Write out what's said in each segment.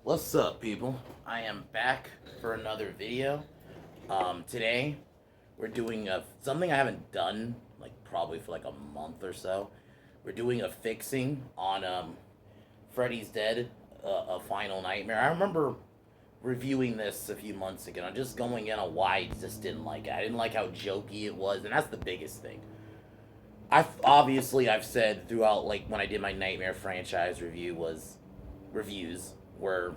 What's up, people? I am back for another video. Today we're doing something I haven't done like probably for like a month or so. We're doing a fixing on Freddy's Dead, a Final Nightmare. I remember reviewing this a few months ago. I'm just going in on why I just didn't like it. I didn't like how jokey it was, and that's the biggest thing. I've said throughout, like when I did my Nightmare franchise reviews were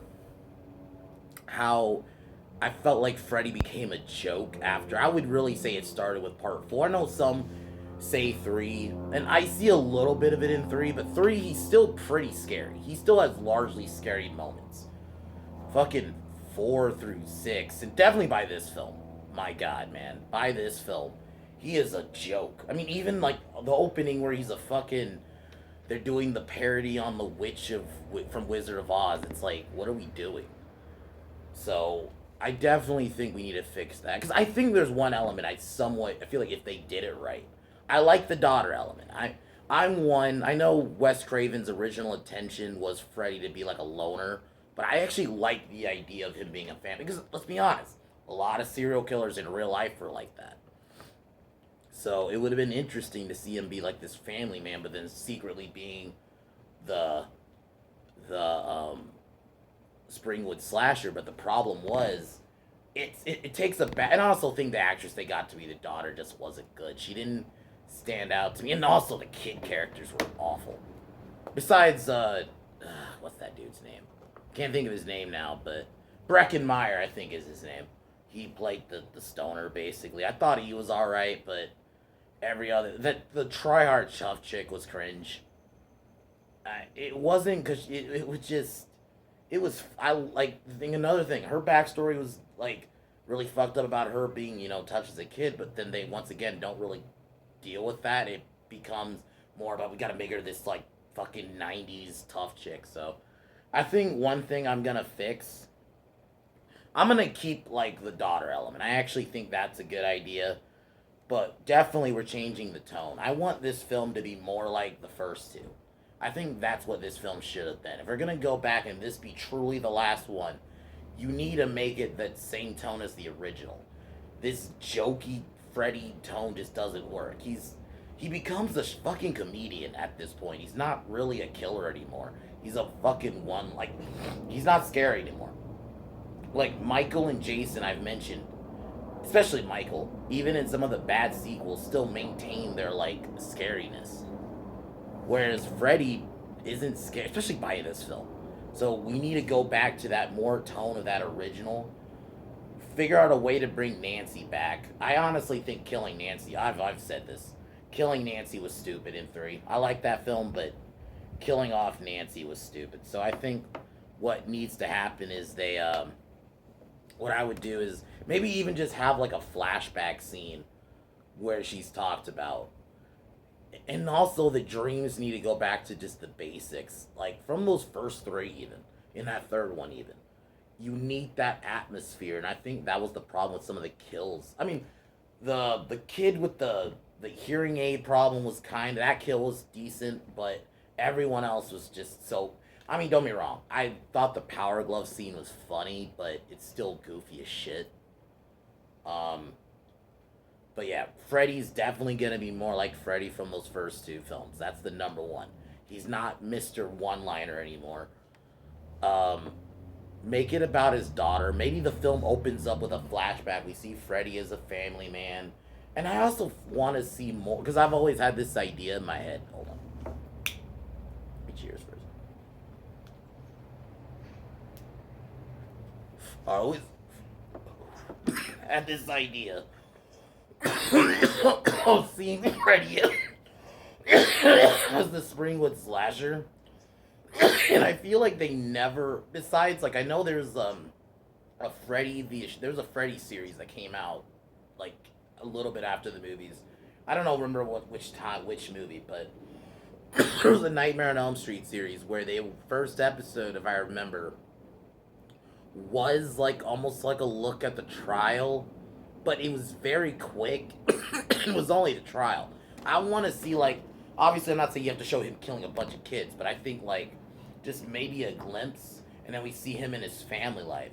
how I felt like Freddy became a joke after. I would really say it started with part four. I know some say three, and I see a little bit of it in three, but three, he's still pretty scary. He still has largely scary moments. Fucking four through six, and definitely by this film. My god, man. By this film, he is a joke. I mean, even like the opening where he's a fucking. They're doing the parody on the witch of from Wizard of Oz. It's like, what are we doing? So I definitely think we need to fix that because I think there's one element I feel like if they did it right, I like the daughter element. I'm one. I know Wes Craven's original intention was Freddy to be like a loner, but I actually like the idea of him being a fan because let's be honest, a lot of serial killers in real life were like that. So it would have been interesting to see him be like this family man, but then secretly being the the Springwood slasher, but the problem was it takes a and I also think the actress they got to be the daughter just wasn't good. She didn't stand out to me, and also the kid characters were awful. Besides, what's that dude's name? Can't think of his name now, but Breckenmeyer, I think is his name. He played the stoner basically. I thought he was all right, but every other the tryhard chuff chick was cringe. It wasn't because it was just it was I like the thing. Another thing, her backstory was like really fucked up about her being touched as a kid, but then they once again don't really deal with that. It becomes more about we got to make her this like fucking '90s tough chick. So I think one thing I'm gonna fix. I'm gonna keep like the daughter element. I actually think that's a good idea, but definitely we're changing the tone. I want this film to be more like the first two. I think that's what this film should have been. If we're gonna go back and this be truly the last one, you need to make it that same tone as the original. This jokey Freddy tone just doesn't work. He becomes a fucking comedian at this point. He's not really a killer anymore. He's a fucking one like he's not scary anymore. Like Michael and Jason I've mentioned, especially Michael, even in some of the bad sequels, still maintain their like scariness. Whereas Freddy isn't scared, especially by this film. So we need to go back to that more tone of that original. Figure out a way to bring Nancy back. I honestly think killing Nancy, I've said this, killing Nancy was stupid in 3. I like that film, but killing off Nancy was stupid. So I think what needs to happen is what I would do is maybe even just have like a flashback scene where she's talked about, and also the dreams need to go back to just the basics, like from those first 3, even in that third one, even you need that atmosphere, and I think that was the problem with some of the kills. I mean, the kid with the hearing aid problem was that kill was decent, but everyone else was just so. I mean, don't be wrong. I thought the power glove scene was funny, but it's still goofy as shit. Um, but yeah, Freddy's definitely gonna be more like Freddy from those first 2 films. That's the number one. He's not Mr. One Liner anymore. Um, Make it about his daughter. Maybe the film opens up with a flashback. We see Freddy as a family man. And I also want to see more, because I've always had this idea in my head. Hold on. Cheers first. I always had this idea of seeing Freddy as the Springwood slasher. And I feel like they never. Besides, like I know there's a there's a Freddy series that came out like a little bit after the movies. I don't know, remember which movie, but there was a Nightmare on Elm Street series where the first episode, if I remember, was like almost like a look at the trial, but it was very quick. It was only the trial. I want to see like obviously I'm not saying you have to show him killing a bunch of kids, but I think like just maybe a glimpse. and then we see him in his family life.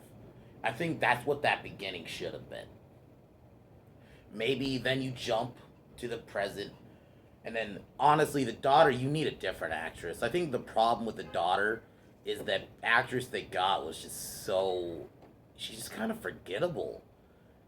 I think that's what that beginning should have been. Maybe then you jump to the present, and then honestly, the daughter, you need a different actress. I think the problem with the daughter is that actress they got was just so, she's just kind of forgettable.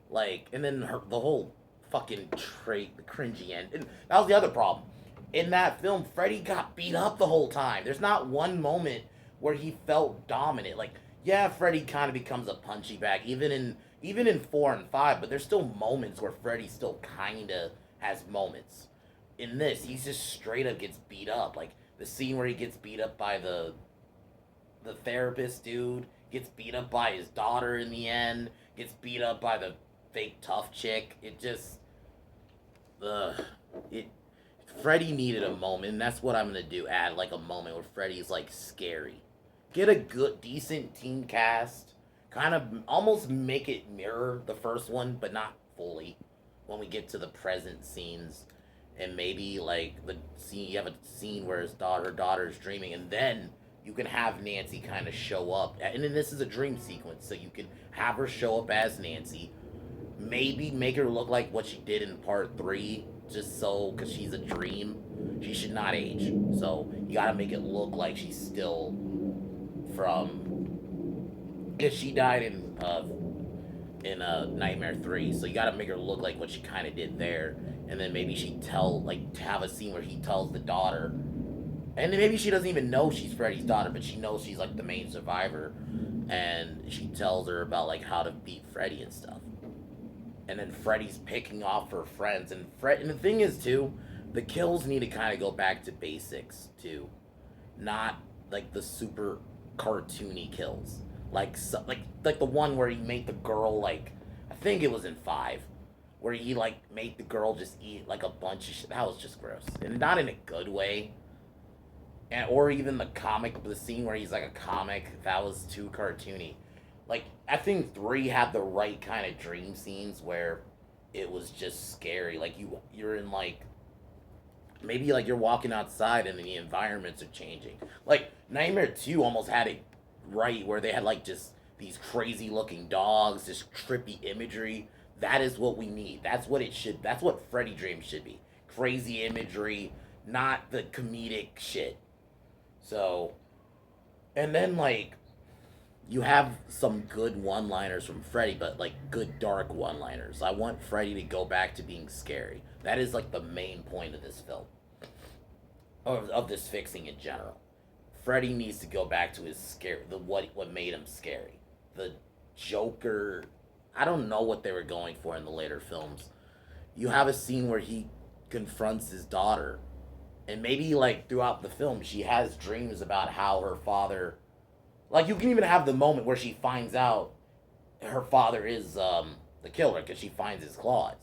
Like, and then the whole fucking trait, the cringy end. And that was the other problem. In that film, Freddy got beat up the whole time. There's not one moment where he felt dominant. Like, yeah, Freddy kind of becomes a punchy bag, even in 4 and 5. But there's still moments where Freddy still kind of has moments. In this, he's just straight up gets beat up. Like the scene where he gets beat up by the therapist dude, gets beat up by his daughter in the end, gets beat up by the fake tough chick. It just, ugh, it. Freddy needed a moment, and that's what I'm gonna do. Add like a moment where Freddy's like scary. Get a good, decent team cast. Kind of almost make it mirror the first one, but not fully. When we get to the present scenes, and maybe like the scene, you have a scene where her daughter's dreaming, and then you can have Nancy kind of show up. And then this is a dream sequence, so you can have her show up as Nancy. Maybe make her look like what she did in part 3, just so, because she's a dream. She should not age. So you gotta make it look like she's still from. Because she died in Nightmare 3, so you gotta make her look like what she kind of did there. And then maybe she have a scene where he tells the daughter, and then maybe she doesn't even know she's Freddy's daughter, but she knows she's like the main survivor, and she tells her about like how to beat Freddy and stuff. And then Freddy's picking off her friends, and and the thing is too, the kills need to kind of go back to basics too, not like the super cartoony kills, like the one where he made the girl, like I think it was in 5, where he like made the girl just eat like a bunch of shit. That was just gross, and not in a good way. And or even the scene where he's like a comic, that was too cartoony. Like I think 3 had the right kind of dream scenes where it was just scary. Like you're in like, maybe like you're walking outside and the environments are changing. Like Nightmare 2 almost had it right, where they had like just these crazy looking dogs, this trippy imagery. That is what we need. That's what Freddy Dreams should be. Crazy imagery, not the comedic shit. So, and then like you have some good one-liners from Freddy, but like good dark one-liners. I want Freddy to go back to being scary. That is like the main point of this film, of this fixing in general. Freddy needs to go back to his scare, what made him scary. The Joker, I don't know what they were going for in the later films. You have a scene where he confronts his daughter, and maybe like throughout the film she has dreams about how her father, like you can even have the moment where she finds out her father is the killer, because she finds his claws.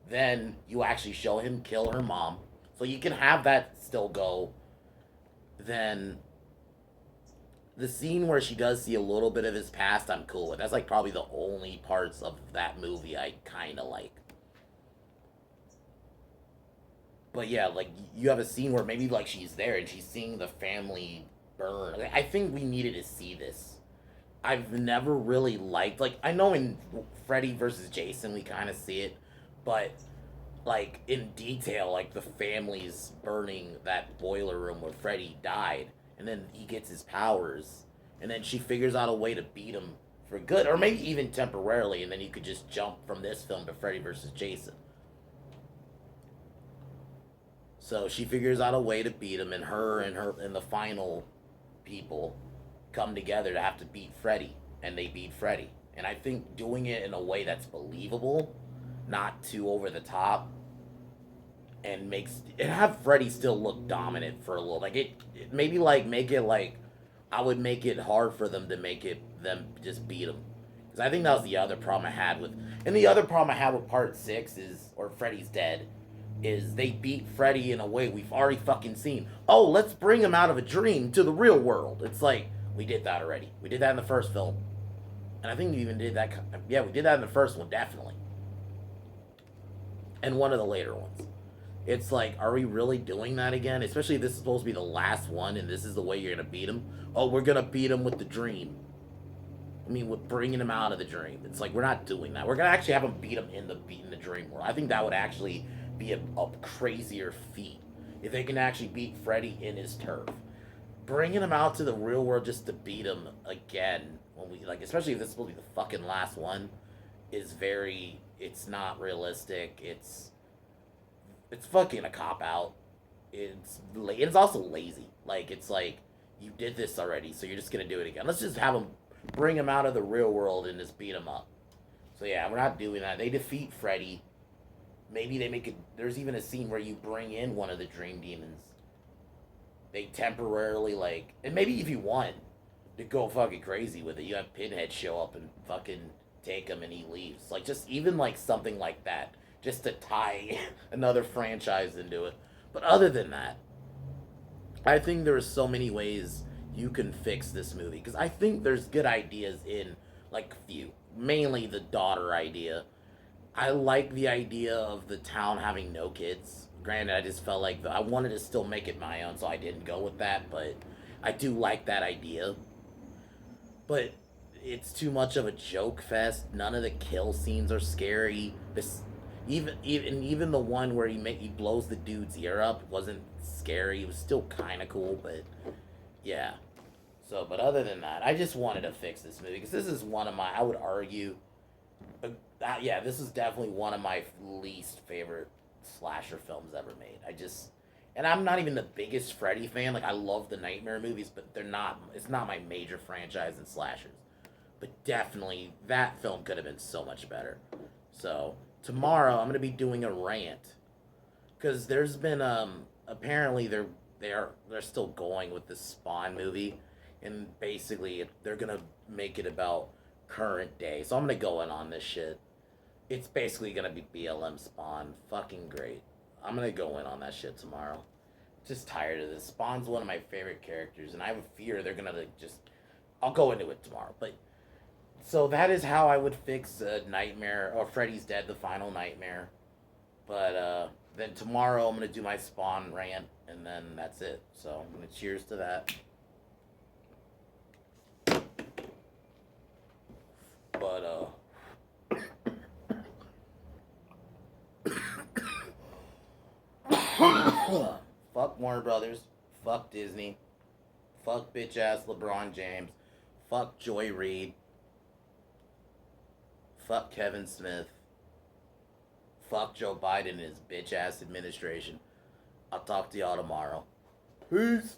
Then you actually show him kill her mom, so you can have that still go. Then the scene where she does see a little bit of his past, I'm cool with. That's like probably the only parts of that movie I kind of like. But yeah, like you have a scene where maybe like she's there and she's seeing the family burn. Like, I think we needed to see this. I've never really liked, like I know in Freddy versus Jason we kind of see it, but like in detail, like the family's burning that boiler room where Freddy died, and then he gets his powers, and then she figures out a way to beat him for good, or maybe even temporarily, and then you could just jump from this film to Freddy versus Jason. So she figures out a way to beat him, and the final people come together to have to beat Freddy, and they beat Freddy. And I think doing it in a way that's believable, not too over the top, and have Freddy still look dominant for a little, like it maybe like make it like, I would make it hard for them to make it them just beat him, because I think that was the other problem I had with, and the other problem I had with part 6 is, or Freddy's Dead, is they beat Freddy in a way we've already fucking seen. Oh, let's bring him out of a dream to the real world. It's like, we did that already. We did that in the first film. And I think we even did that. Yeah, we did that in the first one, definitely. And one of the later ones. It's like, are we really doing that again? Especially if this is supposed to be the last one and this is the way you're gonna beat him. Oh, we're gonna beat him with the dream. I mean, with bringing him out of the dream. It's like we're not doing that. We're gonna actually have him beat him in the dream world. I think that would actually be a crazier feat if they can actually beat Freddy in his turf. Bringing him out to the real world just to beat him again when we like, especially if this is supposed to be the fucking last one, is very. It's not realistic. It's fucking a cop out. It's also lazy. Like it's like you did this already, so you're just gonna do it again. Let's just have him bring him out of the real world and just beat him up. So yeah, we're not doing that. They defeat Freddy. Maybe they make it. There's even a scene where you bring in one of the dream demons. They temporarily like, and maybe if you want to go fucking crazy with it, you have Pinhead show up and fucking take him and he leaves. Like just even like something like that, just to tie another franchise into it. But other than that, I think there's so many ways you can fix this movie because I think there's good ideas in like a few, mainly the daughter idea. I like the idea of the town having no kids. Granted, I just felt like I wanted to still make it my own, so I didn't go with that. But I do like that idea. But it's too much of a joke fest. None of the kill scenes are scary. This even the one where he blows the dude's ear up wasn't scary. It was still kind of cool, but yeah. So, but other than that, I just wanted to fix this movie because this is one of my. I would argue, yeah, this is definitely one of my least favorite slasher films ever made. And I'm not even the biggest Freddy fan. Like I love the Nightmare movies, but they're not. It's not my major franchise in slashers. But definitely, that film could have been so much better. So tomorrow I'm gonna be doing a rant because there's been apparently they're still going with the Spawn movie, and basically they're gonna make it about current day. So I'm gonna go in on this shit. It's basically gonna be BLM Spawn. Fucking great. I'm gonna go in on that shit tomorrow. Just tired of this. Spawn's one of my favorite characters, and I have a fear they're gonna like just. I'll go into it tomorrow, but so that is how I would fix Nightmare or Freddy's Dead, the final Nightmare. But then tomorrow I'm gonna do my Spawn rant, and then that's it. So I'm gonna cheers to that. But fuck Warner Brothers. Fuck Disney. Fuck bitch ass LeBron James. Fuck Joy Reid. Fuck Kevin Smith. Fuck Joe Biden and his bitch ass administration. I'll talk to y'all tomorrow. Peace.